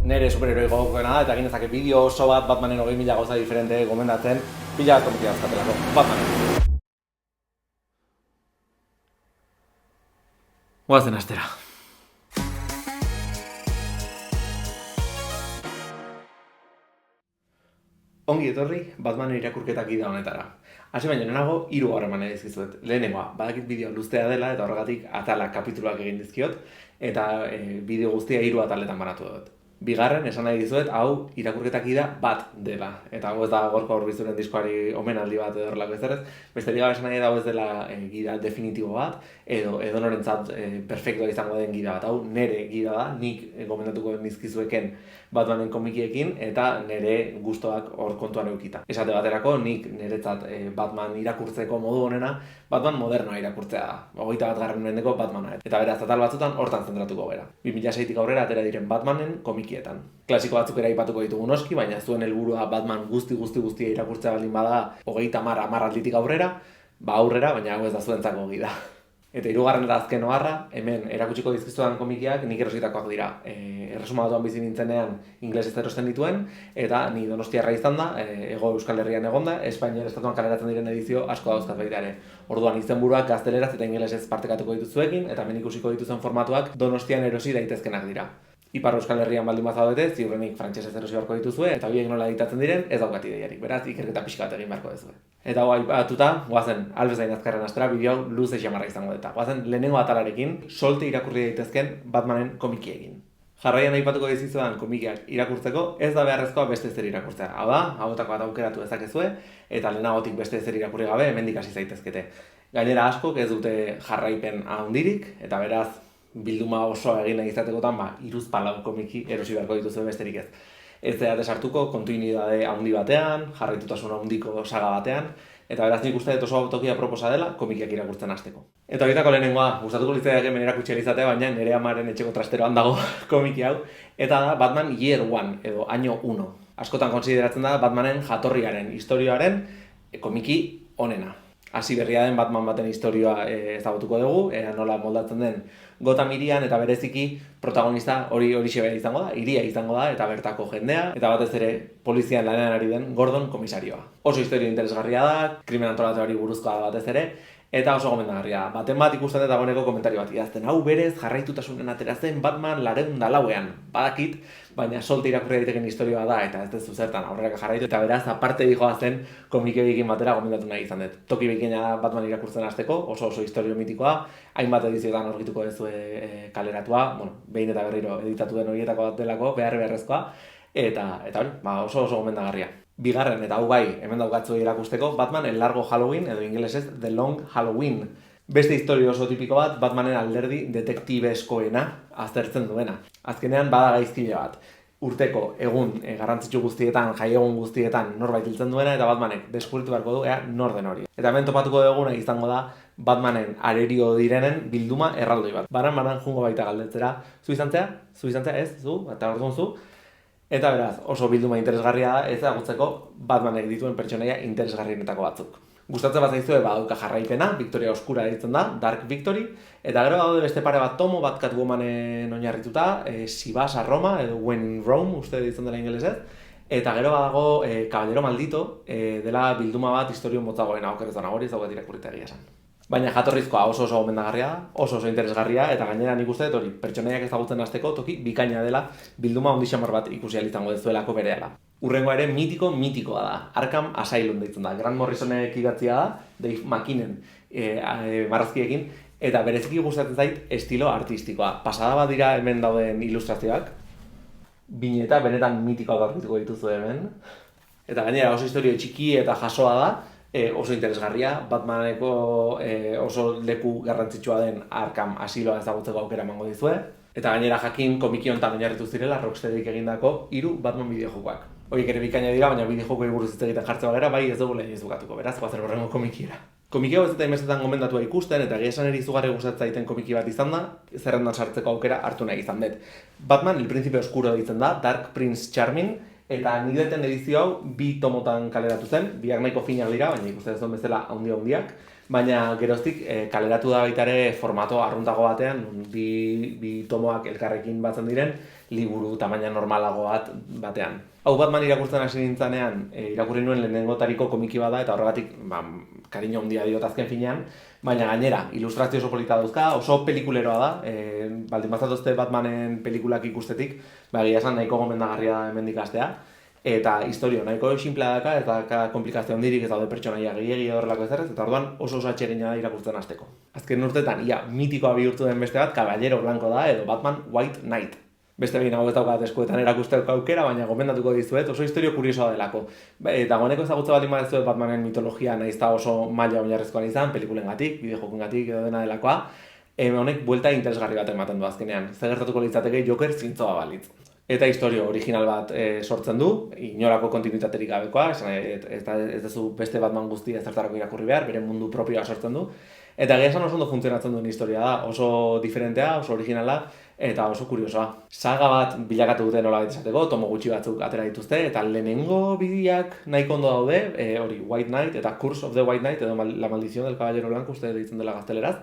nire superheroi gogokoena da, eta egin dezake bideo oso bat Batmanen 20.000 gauza diferente gomendatzen, pila bat komikia dazkatelako, Batmanen. Guazen astera. Ongi etorri Batmanen irakurketak gida honetara. Hasi baino lehenago 3 harreman dizkizuet. Lehenengoa, badakit bideo luzea dela eta horregatik atalak kapituluak egin dizkiot eta bideo guztia 3 ataletan banatu dut. Bigarren, esan nahi dizuet, hau irakurketak gida bat dela. Eta hau ez da Gorka Urbizuren diskoari omenaldi bat edo horrelako ezerrez. Besterik gabe esan nahi da hau ez dela gida definitibo bat, edo norentzat perfektua izango den gida bat. Hau nere gida da, nik gomendatuko nizkizueken Batmanen komikiekin eta nere gustoak hor kontuan eukita. Esate baterako, nik niretzat Batman irakurtzeko modu honena, Batman modernoa irakurtzea da. 21. mendeko Batmana. Eta beraz, atal batzutan hortan zentratuko gara. 2006tik aurrera atera diren Batmanen komikietan. Klasiko batzuk ere aipatuko ditugu noski, baina zuen helburua Batman guztia irakurtzea baldin bada 30 alditik aurrera, aurrera, baina hau ez da zuentzako gida. Eta 3. eta azken oharra, hemen erakutsiko dizkizudan komikiak nik erositakoak dira. Erresumatuan bizi nintzenean ingelesez erosten dituen, eta ni Donostiarra izan da, Hego Euskal Herrian egonda, Espainiar estatuan kaleratzen diren edizio asko dauzkat baita ere. Orduan izenburuak gazteleraz eta ingelesez partekatuko dituzuekin, eta hemen ikusiko dituzen formatuak Donostian erosi daitezkenak dira. Ipar Euskal Herrian baldin bazaudete, ziurrenik frantsesez erosi beharko dituzue, eta horiek nola editatzen diren ez daukat ideiarik, beraz ikerketa pixka bat egin beharko duzue. Eta hau aipatuta, goazen albezain azkarren astera, bideo hau luze xamarra izango eta. Goazen lehenengo atalarekin, solte irakurri daitezken Batmanen komikiekin. Jarraian aipatuko dizizudan komikiak irakurtzeko, ez da beharrezkoa beste ezer irakurtzea. Hau da, hauetako bat aukeratu dezakezue, eta lehenagotik beste ezer irakurri gabe hemendik hasi zaitezkete. Gainera askok ez dute jarraipen handirik, eta beraz, bilduma osoa egin nahi izatekotan, 3-4 komiki erosi beharko dituzu besterik ez. Ez zeate sartuko kontinuidade handi batean, jarraitutasun handiko saga batean, eta beraz nik uste dut oso tokia proposa dela komikiak irakurtzen hasteko. Eta horietako lehenengoa, gustatuko litzaidak hemen erakutsi izatea, baina nire amaren etxeko trasteroan dago komiki hau, eta da Batman Year 1 edo año 1. Askotan konsideratzen da Batmanen jatorriaren, historioaren komiki onena. Hasi berria den Batman baten historioa ezagutuko dugu, nola moldatzen den Gotham hirian eta bereziki protagonista horixe bera izango da, hiria izango da eta bertako jendea, eta batez ere polizian lanean ari den Gordon komisarioa. Oso historia interesgarria da, krimen antolatuari buruzkoa da batez ere, eta oso gomendagarria. Baten bat ikusten dut dagoeneko komentario bat idazten. Hau berez jarraitutasunen atera zen Batman 204ean. Badakit, baina solte irakurri daiteken historioa da eta ez dezu zertan aurreraka jarraitu. Eta beraz, aparte dijoa zen komikiekin batera gomendatu nahi izan dut. Toki bikina Batman irakurtzen hasteko, oso historio mitikoa, hainbat edizioetan aurkituko duzue kaleratua, behin eta berriro editatu den horietako bat delako, beharrezkoa, eta hori, oso gomendagarria. Bigarren, eta hau bai, hemen daukatzu irakusteko, Batman El Largo Halloween, edo ingelesez The Long Halloween. Beste historio oso tipiko bat, Batmanen alderdi detektibeskoena aztertzen duena. Azkenean bada gaizkile bat. Urteko egun garrantzitsu guztietan, jaiegun guztietan norbait hiltzen duena, eta Batmanek deskubritu beharko du, nor den hori. Eta hemen topatuko duguna izango da, Batmanen arerio direnen bilduma erraldoi bat. Baran jungo baita galdetzera, zu izan zea, ez, zu, eta orduan zu. Eta beraz, oso bilduma interesgarria da, ez ezagutzeko Batmanek dituen pertsonaia interesgarrienetako batzuk. Gustatzen bat zaizue, badauka jarraipena, Victoria Oskura ditzen da, Dark Victory, eta gero daude beste pare bat tomo, bat Catwomanen oinarrituta, Sibasa Roma, edo When in Rome, uste ditzen dela ingelesez, eta gero badago Caballero Maldito, dela bilduma bat historio motzagoena, okerrez dana hori, ez daugat irakurrita egia esan. Baina jatorrizkoa oso gomendagarria da, oso interesgarria, eta gainera nik uste dut hori, pertsonaiak ezagutzen hasteko toki bikaina dela bilduma handi xamar bat ikusi ahal izango dezuelako berehala. Hurrengoa ere mitikoa da, Arkham Asylum deitzen da. Grant Morrisonek idatzia da, Dave McKeanen marrazkiekin, eta bereziki gustatzen zait estilo artistikoa. Pasada bat dira hemen dauden ilustrazioak, bineta benetan mitikoak aurkituko dituzu hemen, eta gainera oso historio txiki eta jasoa da, oso interesgarria, Batmaneko oso leku garrantzitsua den Arkham asiloa ezagutzeko aukera emango dizue. Eta gainera jakin komiki honetan oinarritu zirela Rocksteadik egindako 3 Batman bideojokoak. Horiek ere bikaina dira, baina bideojokoei buruz hitz egiten jartzen bagera, bai ez dugu lehen izukatuko, beraz, goazen horrengo komikiera. Komiki hau ez eta inbestetan gomendatua ikusten, eta esan ere izugarri gustatzen zaiten komiki bat izan da, zerrendan sartzeko aukera hartu nahi izan dut. Batman, El Príncipe Oscuro ditzen da, Dark Prince Charming, eta nideten edizio hau 2 tomotan kaleratu zen, biak nahiko finak dira, baina ikusten ez duen bezala handiak, Baina geroztik kaleratu da baita ere formato arruntago batean, bi tomoak elkarrekin batzen diren, liburu tamaina normalago batean. Hau Batman irakurtzen hasi nintzanean, irakurri nuen lehenengotariko komiki bada, eta horregatik kariño handia diot azken finean, baina gainera, ilustrazio oso polita dauzka, oso pelikuleroa da, baldin bazatozte Batmanen pelikulak ikustetik, egia esan nahiko gomendagarria da hemendik hastea, eta historio nahiko sinplea daka, eta komplikazio handirik ez daude pertsonaia gehiegi horrelako ezerrez, eta orduan oso atsegina da irakurtzen hasteko. Azken urtetan, mitikoa bihurtu den beste bat, Caballero Blanco da, edo Batman White Knight. Beste behin hau ez daukat eskuetan erakusteko aukera, baina gomendatuko dizuet, oso historio kuriosoa delako. Eta goneko ezagutza baldin badezuet Batmanen mitologia nahiz eta oso maila oinarrizkoan izan, pelikulengatik, bideojokungatik edo dena delakoa, honek buelta interesgarri bat ematen du azkenean. Zer gertatuko litzateke Joker zintzoa balitz. Eta historio original bat sortzen du, inolako kontinuitaterik gabekoa, ez duzu beste Batman guztia ezertarako irakurri behar, bere mundu propioa sortzen du. Eta egia esan oso ondo funtzionatzen duen historia da, oso diferentea, oso originala, eta oso kuriosoa. Saga bat bilakatu dute nola esateko, tomo gutxi batzuk atera dituzte, eta lehenengo bideak nahiko ondo daude, hori White Knight eta Curse of the White Knight, edo La Maldición del Caballero Blanco, uste deitzen dela gazteleraz.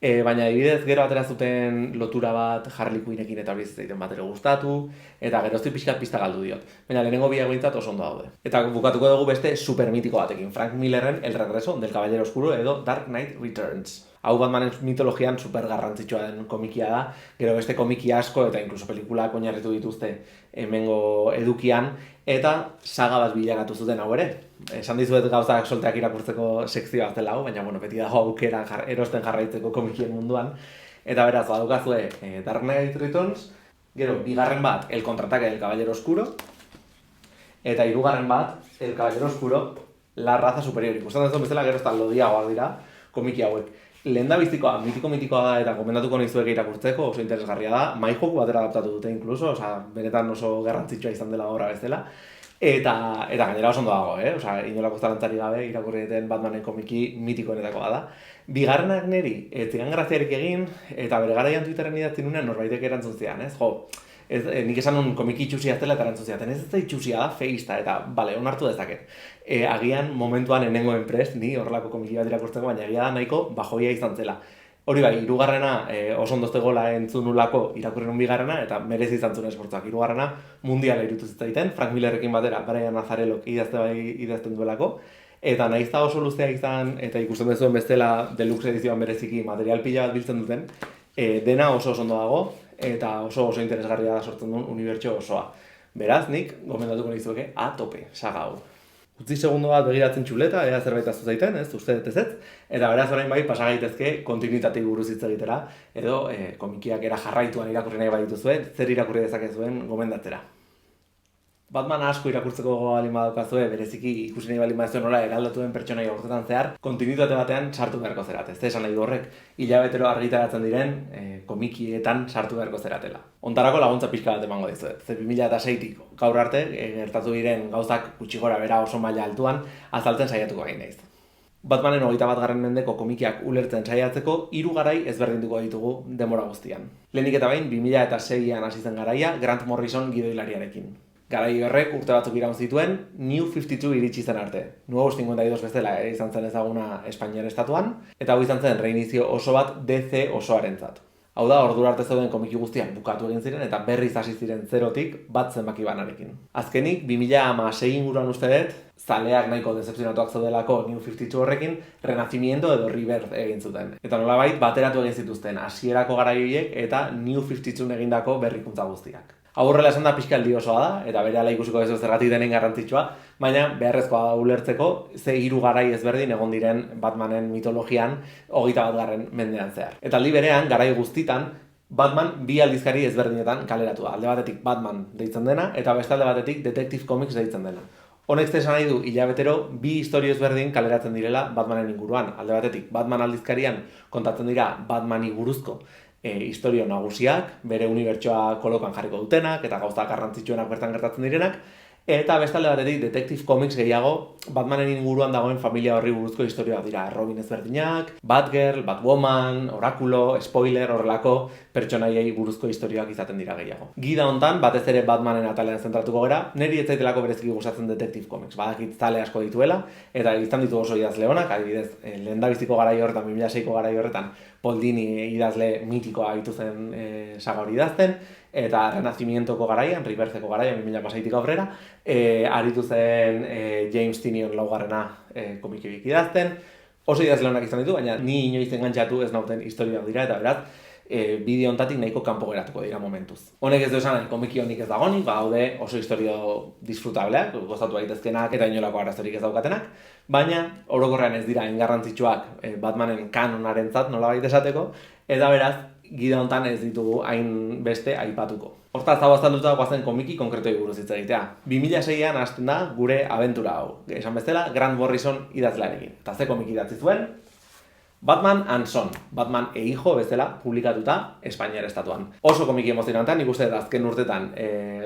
Baina adibidez gero atera zuten lotura bat Harley Quinnekin eta hori zaiten bat ere gustatu, eta geroztik pista galdu diot. Baina lehenengo bideak behintzat oso ondo daude. Eta bukatuko dugu beste supermitiko batekin, Frank Millerren El Regreso del Caballero Oscuro edo Dark Knight Returns. Hau Batmanen mitologian super garrantzitsua den komikia da, gero beste komiki asko eta inkluso pelikulak oinarritu dituzte hemengo edukian, eta saga bat bilakatu zuten hau ere. Esan dizuet gauzak solteak irakurtzeko sekzioa zela hau, baina beti dago aukera erosten jarraitzeko komikien munduan. Eta beraz, badukazue Dark Knight Returns, gero bigarren bat El Contraataque del Caballero Oscuro, eta hirugarren bat El Caballero Oscuro, La Raza Superior. Ikusten duzuen bezala gero ez da lodiagoak dira komiki hauek. Lehen da biztikoa, mitikoa da eta gomendatuko nizuek irakurtzeko, oso interesgarria da, maijoku batera adaptatu dute inkluso, benetan oso garrantzitsua izan dela obra bezala, eta gainera oso ondo dago, inolako zalantzari gabe irakurri duten Batmanen komiki mitikoenetakoa da. Bigarrenak niri, ez zigan graziarik egin, eta bere garaian Twitterren idatzi nunean norbaitek erantzun zian, nik esan nun komiki itxusia zela eta erantzun ziaten, ez itxusia da, feista, eta onartu dezaket. Agian momentuan enengoen prest, ni horrelako komiki bat irakurtzeko, baina egia da nahiko bajoia izan zela. Hori bai, hirugarrena oso ondoztegola entzunulako irakurri nun bigarrena, eta merezi izan zuen esportzuak. Hirugarrena mundiala irutu zitzaiten, Frank Millerrekin batera, Brian Azzarellok idazten duelako, eta nahiz da oso luzea izan, eta ikusten duzuen bestela deluxe edizioan bereziki material pila bat biltzen duten, dena oso ondo dago, eta oso interesgarria da sortzen duen unibertso osoa. Beraz, nik gomendatuko nizueke a tope, saga hau. Utzi segundo bat begiratzen txuleta, ea zerbait aztu zaiten, uste dut ez, eta beraz orain bai pasa gaitezke kontinuitateei buruz hitz egitera, edo komikiak era jarraituan irakurri nahi badituzue, zer irakurri dezakezuen gomendatzera. Batman asko irakurtzeko balin badaukazue, bereziki ikusi nahi balin badazue nola eraldatu den pertsonaia urtetan zehar, kontinuitate batean sartu beharko zerat, ez da esan nahi du horrek, hilabetero argitaratzen diren komikietan sartu beharko zeratela. Ontarako laguntza pixka bat emango dizuet, ze 2006tik gaur arte gertatu diren gauzak gutxi gora bera oso maila altuan azaltzen saiatuko gain naiz. Batmanen 21. mendeko komikiak ulertzen saiatzeko 3 garai ezberdinduko ditugu denbora guztian. Lehenik eta behin 2006an hasi zen garaia Grant Morrison gidoilariarekin. Garai horrek urte batzuk iraun zituen, New 52 iritsi zen arte. Nuevos 52 bezala izan zen ezaguna Espainiar estatuan, eta hau izan zen reinizio oso bat DC osoarentzat. Hau da, ordura arte zeuden komiki guztiak bukatu egin ziren eta berriz hasi ziren zerotik bat zenbaki banarekin. Azkenik, 2016 inguruan uste dut, zaleak nahiko decepzionatuak zeudelako New 52 horrekin, renacimiento edo rebirth egin zuten. Eta nolabait, bateratu egin zituzten hasierako garaioiek eta New 52 egindako berrikuntza guztiak. Hau horrela esan da pixkaldi osoa da, eta berehala ikusiko ez zergatik denen garrantzitsua, baina beharrezkoa da ulertzeko ze 3 garai ezberdin egon diren Batmanen mitologian 21. mendean zehar. Eta aldi berean, garai guztitan, Batman 2 aldizkari ezberdinetan kaleratu da. Alde batetik Batman deitzen dena, eta beste alde batetik Detective Comics deitzen dena. Honek esan nahi du, hilabetero, 2 istorio ezberdin kaleratzen direla Batmanen inguruan. Alde batetik, Batman aldizkarian kontatzen dira Batmani buruzko historio nagusiak, bere unibertsoa kolokan jarriko dutenak, eta gauzak garrantzitsuenak bertan gertatzen direnak, Eta bestalde batetik Detective Comics gehiago Batmanen inguruan dagoen familia horri buruzko historiak dira. Robin ezberdinak, Batgirl, Batwoman, Orakulo, Spoiler, horrelako pertsonaiei buruzko historiak izaten dira gehiago. Gida hontan, batez ere Batmanen atalean zentratuko gara, niri ez zaitelako bereziki gustatzen Detective Comics. Badakit zale asko dituela, eta izan ditu oso idazle onak, adibidez, lehendabiziko garai horretan, 2006ko garai horretan, Paul Dini idazle mitikoa ditu zen saga hori idazten, eta Renacimientoko garaian, Rebirtheko garaian, 2006tik aurrera, aritu zen James Tynion laugarrena komikibik idazten, oso idazle onak izan ditu, baina ni inoiz engantzatu ez nauten historiak dira, eta beraz, bideo hontatik nahiko kanpo geratuko dira momentuz. Honek ez du esan, komiki honik ez dagonik, badaude oso historio disfrutableak, gozatu daitezkenak eta inolako arazorik ez daukatenak, baina orokorrean ez dira ingarrantzitsuak Batmanen kanonarentzat nolabait esateko, eta beraz, gida hontan ez ditugu hain beste aipatuko. Hortaz, hau azalduta guazen komiki konkretoi buruz hitz egitea. 2006an hasten da gure abentura hau. Esan bezala, Grant Morrison idazlearekin. Eta ze komiki idatzi zuen? Batman and Son, Batman e Hijo bezala publikatuta Espainiar estatuan. Oso komiki emozionantean, nik uste azken urtetan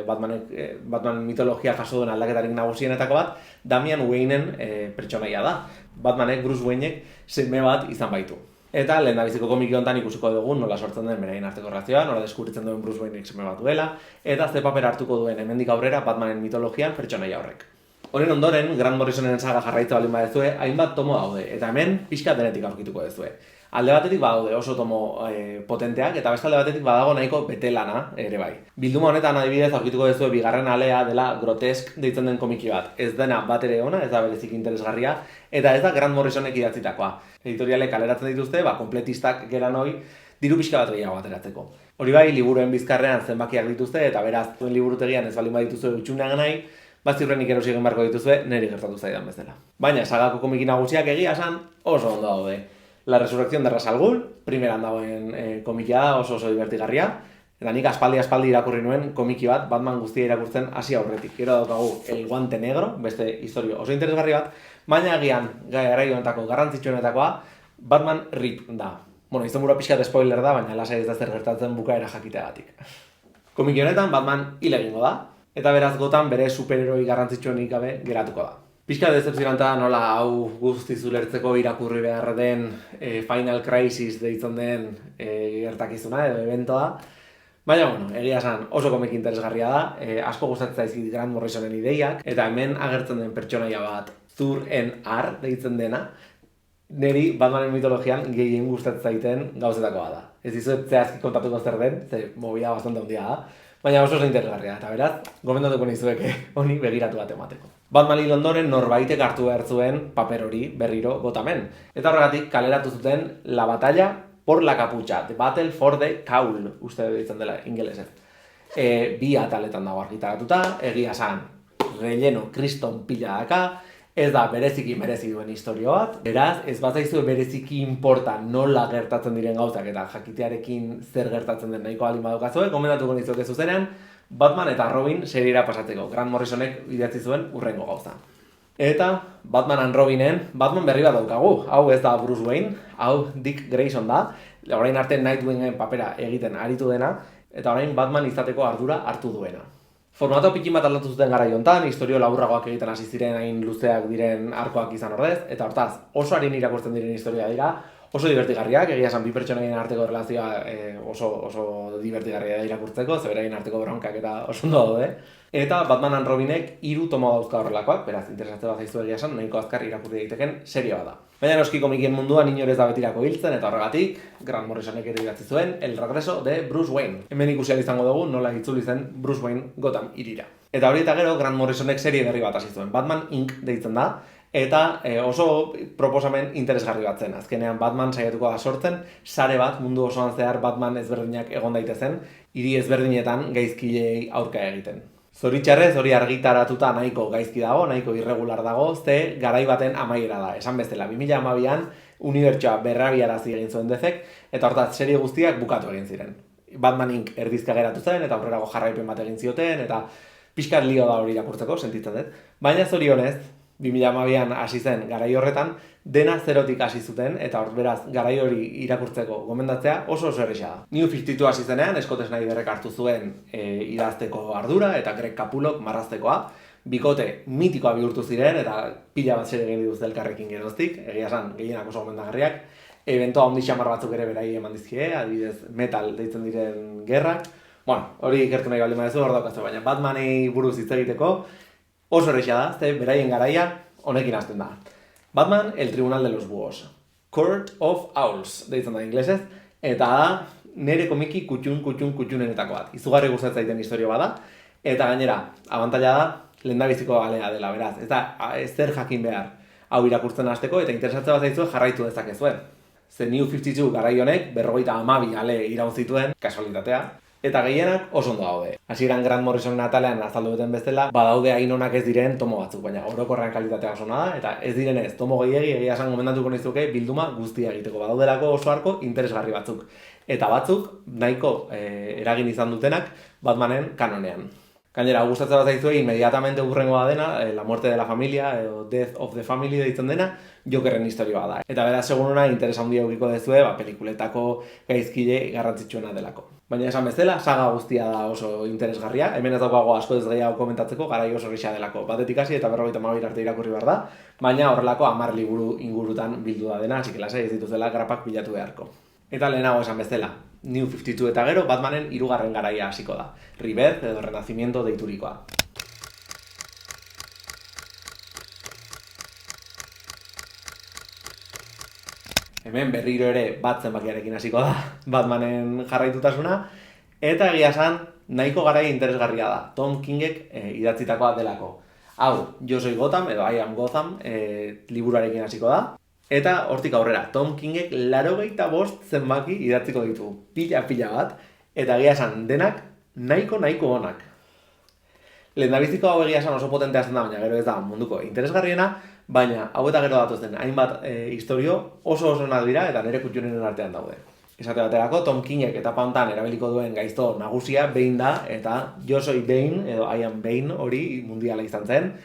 Batman mitologia jaso duen aldaketarik nagusienetako bat, Damian Waynen pertsonaia da. Batmanek, Bruce Waynek, seme bat izan baitu. Eta lehendabiziko komiki honetan ikusiko dugu nola sortzen den beraien arteko relazioa, nola deskubritzen duen Bruce Waynek seme bat duela, eta ze paper hartuko duen hemendik aurrera Batmanen mitologian pertsonaia horrek. Honen ondoren, Grant Morrisonen saga jarraitza baldin badezue, hainbat tomo daude, eta hemen pixka denetik aurkituko dezue. Alde batetik badaude oso tomo potenteak, eta bestalde batetik badago nahiko betelana ere bai. Bilduma honetan adibidez aurkituko dezue bigarren alea dela Grotesk deitzen den komiki bat. Ez dena bat ere ona, ez da berezik interesgarria, eta ez da Grant Morrisonek idatzitakoa. Editorialek kaleratzen dituzte, kompletistak geran hori, diru pixka bat gehiago ateratzeko. Hori bai, liburuen bizkarrean zenbakiak dituzte, eta beraz, zuen liburutegian ez baldin badituzue utxunean nahi, ziurrenik erosi egin beharko dituzue, niri gertatu zaidan bezala. Baina, sagako komiki nagusiak egia esan oso ondo daude. La Resurrección de Ra's al Ghul, primeran dagoen komikia da, oso divertigarria. Eta nik aspaldi irakurri nuen komiki bat, Batman guztia irakurtzen hasi aurretik. Gero daukagu El Guante Negro, beste historio oso interesgarri bat, baina agian, garai honetako garrantzitsuenetakoa, Batman Rip da. Bueno, izenburua pixkat spoiler da, baina lasai ez da zer gertatzen bukaera jakiteagatik. Komiki honetan, Batman hil egingo da, eta beraz Gotham bere superheroi garrantzitsuenik gabe geratuko da. Pixka decepzionanta nola hau guztiz ulertzeko irakurri behar den Final Crisis deitzen den gertakizuna edo eventoa. Baina, egia esan oso komiki interesgarria da, asko gustatzen zaizkit Grant Morrisonen ideiak, eta hemen agertzen den pertsonaia bat Zur-En-Arrh deitzen dena, niri Batmanen mitologian gehien gustatzen zaiten gauzetakoa da. Ez dizuet zehazki kontatuko zer den, ze movida bastante handia da, baina oso interesgarria, eta beraz, gomendatuko nizueke honi begiratu bat emateko. Batman hil ondoren norbaitek hartu behar zuen paper hori berriro Gothamen. Eta horregatik kaleratu zuten La Batalla por la Capucha, The Battle for the Cowl, uste ditzen dela ingelesez. Bi ataletan dago argitaratuta, egia esan relleno kriston pila daka, ez da bereziki merezi duen historio bat, beraz, ez bazaizu bereziki inporta nola gertatzen diren gauzak eta jakitearekin zer gertatzen den nahiko alin badokazue, gomendatuko nizuke zuzenean, Batman eta Robin seriera pasatzeko, Grant Morrisonek idatzi zuen urrengo gauza. Eta Batman and Robinen, Batman berri bat daukagu, hau ez da Bruce Wayne, hau Dick Grayson da, orain arte Nightwingen papera egiten aritu dena, eta orain Batman izateko ardura hartu duena. Formato pikin bat aldatu zuten garai hontan, historio laburragoak egiten hasi ziren hain luzeak diren arkoak izan ordez, eta hortaz, oso harin irakurtzen diren historia dira, oso divertigarriak, egia esan bi pertsonaien arteko relazioa oso divertigarria da irakurtzeko, zeberaien arteko bronkak eta oso ondo daude. Eta Batman and Robinek 3 tomo dauzka horrelakoak, beraz, interesatzen bat zaizu egia esan, nahiko azkar irakurri daiteken serie bat da. Baina noski komikien munduan inorez da betirako hiltzen, eta horregatik, Grant Morrisonek ere idatzi zuen El Regreso de Bruce Wayne. Hemen ikusi ahal izango dugu nola itzuli zen Bruce Wayne Gotham hirira. Eta hori eta gero, Grant Morrisonek serie berri bat hasi zuen, Batman Inc. deitzen da, eta oso proposamen interesgarri bat zen. Azkenean Batman saiatuko da sortzen, sare bat mundu osoan zehar Batman ezberdinak egon daitezen, hiri ezberdinetan gaizkileei aurka egiten. Zoritxarrez hori argitaratuta nahiko gaizki dago, nahiko irregular dago, ze garai baten amaiera da. Esan bezala, 2012an unibertsoa berrabiarazi egin zuen dezek, eta hortaz serie guztiak bukatu egin ziren. Batman Inc. erdizka geratu zen, eta aurrerago jarraipen bat egin zioten, eta pixkat lio da hori irakurtzeko, sentitzen dut. Baina zorionez, 2012an hasi zen garai horretan, dena zerotik hasi zuten, eta hor beraz garai hori irakurtzeko gomendatzea oso erresa da. New 52 hasi zenean, Scott Snyderrek hartu zuen idazteko ardura, eta Greg Capullock marraztekoa, bikote mitikoa bihurtu ziren, eta pila bat zer egin dituzte elkarrekin geroztik, egia esan, gehienak oso gomendagarriak, eventoa handi xamar batzuk ere berai eman dizkie, adibidez metal deitzen diren gerrak. Bueno, hori ikertu nahi baldin badezu, hor daukazte, baina Batmanei buruz hitz egiteko oso erresa da, beraien garaia honekin hasten da. Batman, el Tribunal de los Búhos. Court of Owls, deitzen da inglesez, eta da nere komiki kutxunenetako bat. Izugarri gustatzen zaiten historia bada, eta gainera, abantaila da, lehendabiziko alea dela, beraz. Ez da, zer jakin behar hau irakurtzen hasteko, eta interesatzen bat zaizue jarraitu dezakezuen. The New 52 garai honek, 52 ale iraun zituen, kasualitatea, eta gehienak oso ondo daude. Hasieran Grant Morrisonen atalean azaldu duten bestela, badaude hain onak ez diren tomo batzuk, baina orokorrean kalitatea oso ona da, eta ez direnez tomo gehiegi egia esan gomendatuko nizuke bilduma guztia egiteko. Badaudelako oso arko interesgarri batzuk. Eta batzuk nahiko eragin izan dutenak Batmanen kanonean. Gainera, gustatzen bat zaizue, inmediatamente urrengoa dena, La muerte de la familia, edo Death of the Family deitzen dena, Jokerren historia da. Eta beraz, segununa, interesa handia eukiko dezue, pelikuletako gaizkile garrantzitsuena delako. Baina esan bezala, saga guztia da oso interesgarria, hemen ez daukago asko ez gehiago komentatzeko, garai oso gisa delako. Batetik hasi eta 52 arte irakurri behar da, baina horrelako 10 liburu ingurutan bildu da dena, hasi que lasai ez dituzela grapak bilatu beharko. Eta lehenago esan bezala, New 52 eta gero Batmanen 3. garaia hasiko da, Rebirth edo Renacimiento deiturikoa. Hemen berriro ere bat zenbakiarekin hasiko da Batmanen jarraitutasuna, eta egia esan nahiko garai interesgarria da, Tom Kingek idatzitakoa delako. Hau, Jo soy Gotham edo I am Gotham liburuarekin hasiko da. Eta hortik aurrera, Tom Kingek 85 zenbaki idatziko ditu, pila bat, eta egia esan denak nahiko onak. Lehendabiziko hau egia esan oso potentea zen da, baina gero ez da munduko interesgarriena, baina hau eta gero datozen hainbat historio oso onak dira eta nire kutxunenen artean daude. Esate baterako, Tom Kingek etapa hontan erabiliko duen gaizto nagusia Bane da, eta Jo soy Bane edo I am Bane hori mundiala izan zen,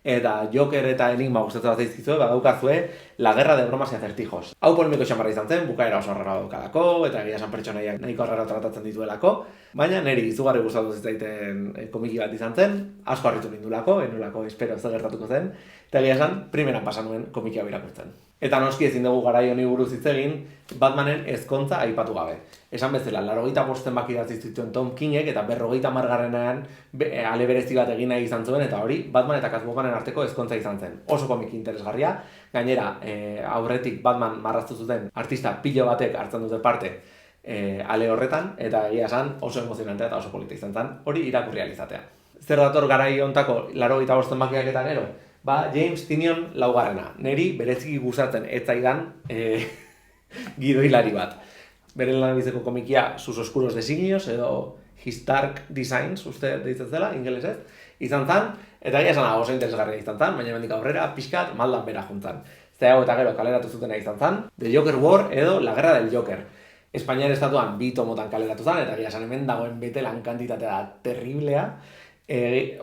eta Joker eta Enigma gustatzen bat zaizkizue, badaukazue La guerra de bromas y acertijos. Hau polemiko xamarra izan zen, bukaera oso arrara daukalako, eta egia esan pertsonaiak nahiko arrara tratatzen dituelako, baina niri izugarri gustatu zitzaiten komiki bat izan zen, asko harritu nindulako, enulako espero zer gertatuko zen, eta egia esan, primeran pasa nuen komiki hau irakurtzen. Eta noski ezin dugu garai honi buruz hitz egin, Batmanen ezkontza aipatu gabe. Esan bezala, 85 zenbaki idatzi zituen Tom Kingek eta 50. Ale berezi bat egin nahi izan zuen, eta hori Batman eta Catwomanen arteko ezkontza izan zen. Oso komiki interesgarria, gainera aurretik Batman marraztu zuten artista pilo batek hartzen dute parte ale horretan, eta egia esan oso emozionantea eta oso polita izan zen, hori irakurri ahal izatea. Zer dator garai hontako 85 zenbakiak eta gero? James Tynion laugarrena. Neri bereziki gustatzen ez zaidan gidoilari bat. Beren lanabizeko komikia Sus oscuros designios edo His Dark Designs, uste deitzen zela, ingelesez, izan zan, eta egia esan oso interesgarria izan zan, baina hemendik aurrera pixkat maldan bera juntzan. Zehau eta gero kaleratu zutena izan zan, The Joker War edo La Guerra del Joker. Espainiar estatuan 2 tomotan kaleratu zan, eta egia esan hemen dagoen betelan kantitatea da terriblea,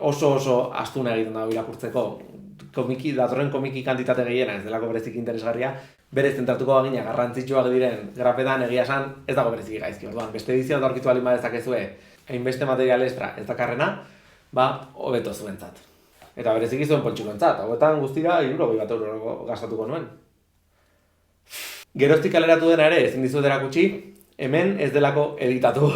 oso astuna egiten dago irakurtzeko, datorren komiki kantitate gehiena ez delako berezik interesgarria, berez zentratuko bagina garrantzitsuak diren grapetan egia esan ez dago berezik gaizki. Orduan, beste edizioa aurkitu baldin badezakezue hainbeste material extra ez dakarrena, hobeto zuentzat. Eta bereziki zuen poltsikoentzat, hauetan guztira €60 gastatuko nuen. Geroztik kaleratu dena ere ezin dizuet erakutsi, hemen ez delako editatu.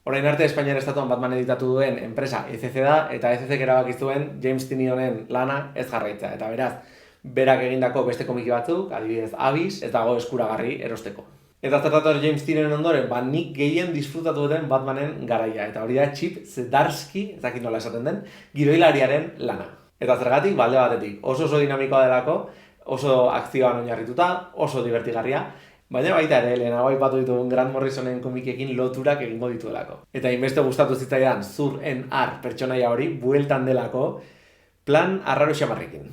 Orain arte Espainiar estatuan Batman editatu duen enpresa ECC da, eta ECC erabaki zuen James Tynionen lana ez jarraitza. Eta beraz, berak egindako beste komiki batzuk, adibidez Abyss, ez dago eskuragarri erosteko. Eta zertator James Tynionen ondoren, nik gehien disfrutatu duten Batmanen garaia. Eta hori da Chip Zdarsky, ez dakit nola esaten den, gidoilariaren lana. Eta zergatik, balde batetik, oso dinamikoa delako, oso akzioan oinarrituta, oso divertigarria, baina baita ere, lehenago aipatu ditugun Grant Morrisonen komikekin loturak egingo dituelako. Eta inbeste gustatu zitzaidan Zur en Ar pertsonaia hori bueltan delako plan arraro xamarrekin.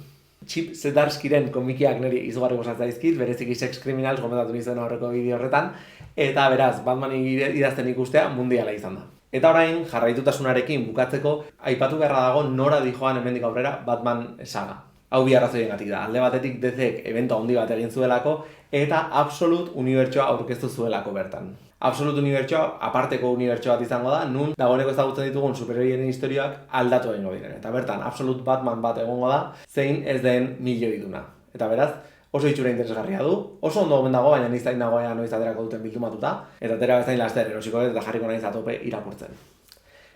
Chip Zdarskyren komikiak niri izugarri gustatzen zaizkit, bereziki Sex Criminals gomendatu nizuen aurreko bideo horretan, eta beraz, Batman idazten ikustea mundiala izan da. Eta orain, jarraitutasunarekin bukatzeko, aipatu beharra dago nora dijoan hemendik aurrera Batman saga. Hau bi arrazoiengatik da. Alde batetik DCek evento handi bat egin zuelako eta Absolute unibertsoa aurkeztu zuelako bertan. Absolute unibertsoa aparteko unibertso bat izango da, nun dagoeneko ezagutzen ditugun superheroien historiak aldatu egingo diren. Eta bertan Absolute Batman bat egongo da, zein ez den milioiduna. Eta beraz, oso itxura interesgarria du, oso ondo gomen dago, baina niztain dagoea noiz aterako duten bildumatuta, eta atera bezain laster erosiko eta jarriko naiz atope irakurtzen.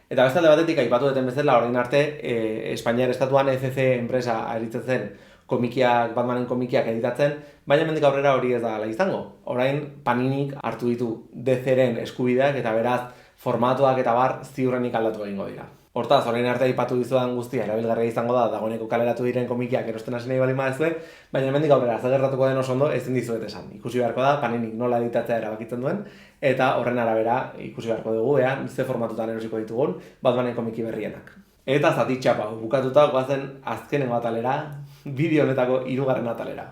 Eta beste alde batetik, aipatu duten bezala, orain arte, Espainiar estatuan ECC enpresa aritzen zen Batmanen komikiak editatzen, baina hemendik aurrera hori ez da hala izango. Orain Paninik hartu ditu DC-ren eskubideak eta beraz formatuak eta bar ziurrenik aldatu egingo dira. Hortaz, orain arte aipatu dizudan guztia erabilgarria izango da dagoeneko kaleratu diren komikiak erosten hasi nahi baldin baduzue, baina hemendik aurrera zer gertatuko den oso ondo ezin dizuet esan. Ikusi beharko da Paninik nola editatzea erabakitzen duen eta horren arabera ikusi beharko dugu ze formatutan erosiko ditugun Batmanen komiki berrienak. Eta zati txapa, bukatuta goazen azkenengo atalera, bideo honetako 3. atalera.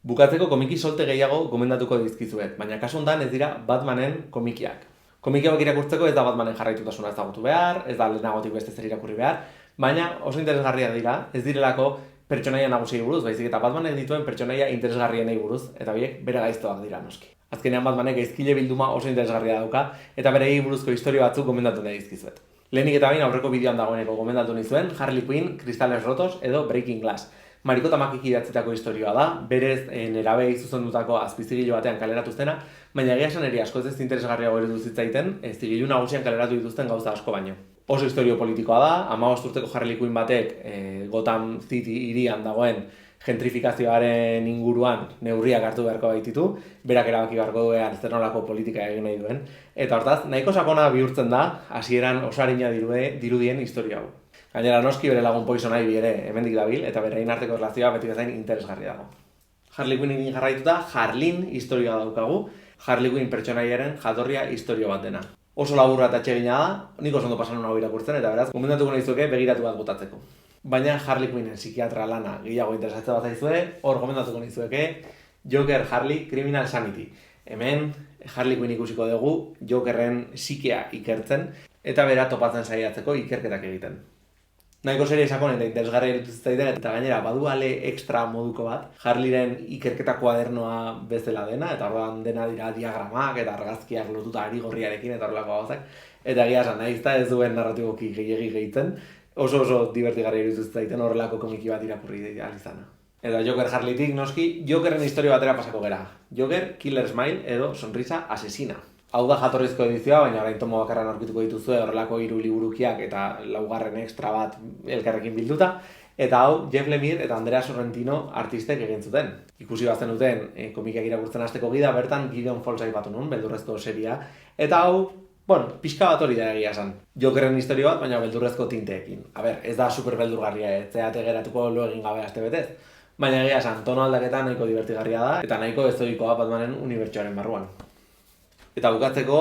Bukatzeko komiki solte gehiago gomendatuko dizkizuet, baina kasu honetan ez dira Batmanen komikiak. Komikiak irakurtzeko ez da Batmanen jarraitutasuna ezagutu behar, ez da lehenagotik beste zer irakurri behar, baina oso interesgarria dira, ez direlako pertsonaia nagusiei buruz, baizik eta Batmanek dituen pertsonaia interesgarrienei buruz, eta biek bere gaiztoak dira noski. Azkenean Batmanek gaizkile bilduma oso interesgarria dauka, eta berei buruzko historia batzuk gomendatu nahi dizkizuet. Lehenik eta bain aurreko bideoan dagoeneko gomendatu nizuen Harley Quinn, Cristales Rotos edo Breaking Glass. Mariko Tamakik idatzitako historioa da, berez nerabei zuzendutako azpizigilo batean kaleratu zena, baina egia esan ere asko ez interesgarriago ere duzitzaiten, zigilu nagusian kaleratu dituzten gauza asko baino. Oso historio politikoa da, 15 urteko Harley Quinn batek Gotham City hirian dagoen gentrifikazioaren inguruan neurriak hartu beharko baititu, berak erabaki beharko duean zer nolako politika egin nahi duen, eta hortaz, nahiko sakona bihurtzen da, hasieran oso arina dirudien historia hau. Gainera noski bere lagun Poison Ivy ere hemendik dabil, eta beraien arteko erlazioa beti bezain interesgarria dago. Harley Quinnekin jarraituta, Harleen historia daukagu, Harley Quinn pertsonaiaren jatorria historio bat dena. Oso laburra eta atsegina da, nik oso ondo pasan hau irakurtzen, eta beraz, gomendatuko nahizuke begiratu bat botatzeko. Baina Harley Quinnen psikiatra lana gehiago interesatzen bat zaizue, hor gomendatuko nahizueke Joker Harley Criminal Sanity. Hemen Harley Quinn ikusiko dugu Jokerren psikea ikertzen eta bera topatzen saiatzeko ikerketak egiten. Nahiko serie sakon eta interesgarria iruditzen zitzaidan eta gainera badu ale extra moduko bat, Harleyren ikerketa kuadernoa bezala dena, eta orduan dena dira diagramak eta argazkiak lotuta ari gorriarekin eta horrelako gauzak, eta egia esan nahiz eta ez duen narratiboki gehiegi gehitzen, oso divertigarria iruditzen zitzaidan horrelako komiki bat irakurri ahal izana. Eta Joker Harleytik noski Jokerren historia batera pasako gera. Joker Killer Smile edo Sonrisa Asesina. Hau da jatorrizko edizioa, baina orain tomo bakarran aurkituko dituzue horrelako 3 liburukiak eta 4 extra bat elkarrekin bilduta. Eta hau Jeff Lemire eta Andrea Sorrentino artistek egin zuten. Ikusi bazten duten komikiak irakurtzen hasteko gida, bertan Gideon Falls aipatu nun, beldurrezko seria. Eta hau, pixka bat hori da egia esan. Jokerren historia bat, baina beldurrezko tinteekin. Ez da super beldurgarria, ez zeate geratuko lo egin gabe aste betez. Baina egia esan, tono aldaketa nahiko divertigarria da, eta nahiko ezoikoa Batmanen unibertsoaren barruan. Eta bukatzeko,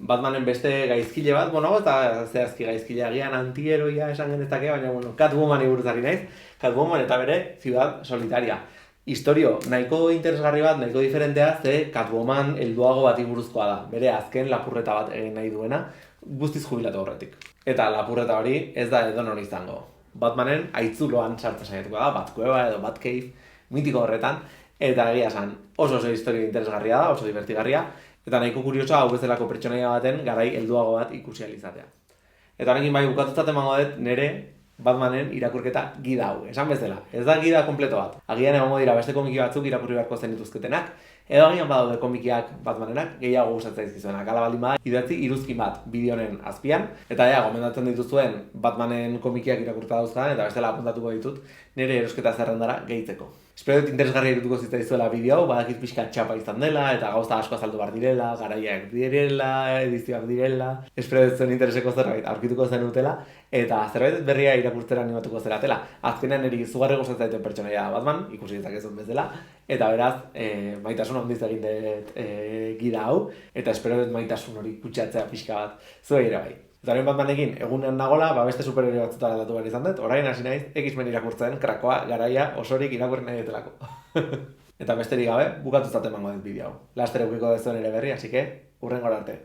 Batmanen beste gaizkile bat, eta zehazki gaizkile agian antiheroia esan genezake, baina Catwomani buruz ari naiz, Catwoman eta bere Ciudad Solitaria. Historio nahiko interesgarri bat, nahiko diferentea, ze Catwoman helduago bati buruzkoa da, bere azken lapurreta bat egin nahi duena, guztiz jubilatu horretik. Eta lapurreta hori ez da edonon izango. Batmanen aitzuloan sartzen saiatuko da, Batcueva edo Batcave, mitiko horretan, eta egia esan oso historio interesgarria da, oso divertigarria, eta nahiko kuriosoa hau bezalako pertsonaia baten garai helduago bat ikusi ahal izatea. Eta honekin bai bukatutzat emango dut nire Batmanen irakurketa gida hau, esan bezala. Ez da gida kompleto bat. Agian egongo dira beste komiki batzuk irakurri beharko zenituzketenak, edo agian badaude komikiak Batmanenak gehiago gustatzen zaizkizuenak. Hala baldin bada, idatzi iruzkin bat bideo honen azpian, eta gomendatzen dituzuen Batmanen komikiak irakurta dauzkan, eta bestela apuntatuko ditut nire erosketa zerrendara gehitzeko. Espero dut interesgarria irudituko zitzaizuela bideo hau, badakit pixka txapa izan dela, eta gauza asko azaldu behar direla, garaiak direla, edizioak direla. Espero dut zuen intereseko zerbait aurkituko zenutela, eta zerbait berria irakurtzera animatuko zeratela. Azkenean niri izugarri gustatzen zaituen pertsonaia Batman, ikusi dezakezun bezala, eta beraz, maitasun handiz egin dut gida hau, eta espero dut maitasun hori kutsatzea pixka bat zuei ere bai. Eta orain Batmanekin egunean nagola, beste superheroe batzutan aldatu behar izan dut, orain hasi naiz X-Men irakurtzen, krakoa, garaia, osorik irakurri nahi dutelako. Eta besterik gabe, bukatutzat emango dut bideo hau. Laster eukiko dezuen ere berri, así que, hurrengora arte.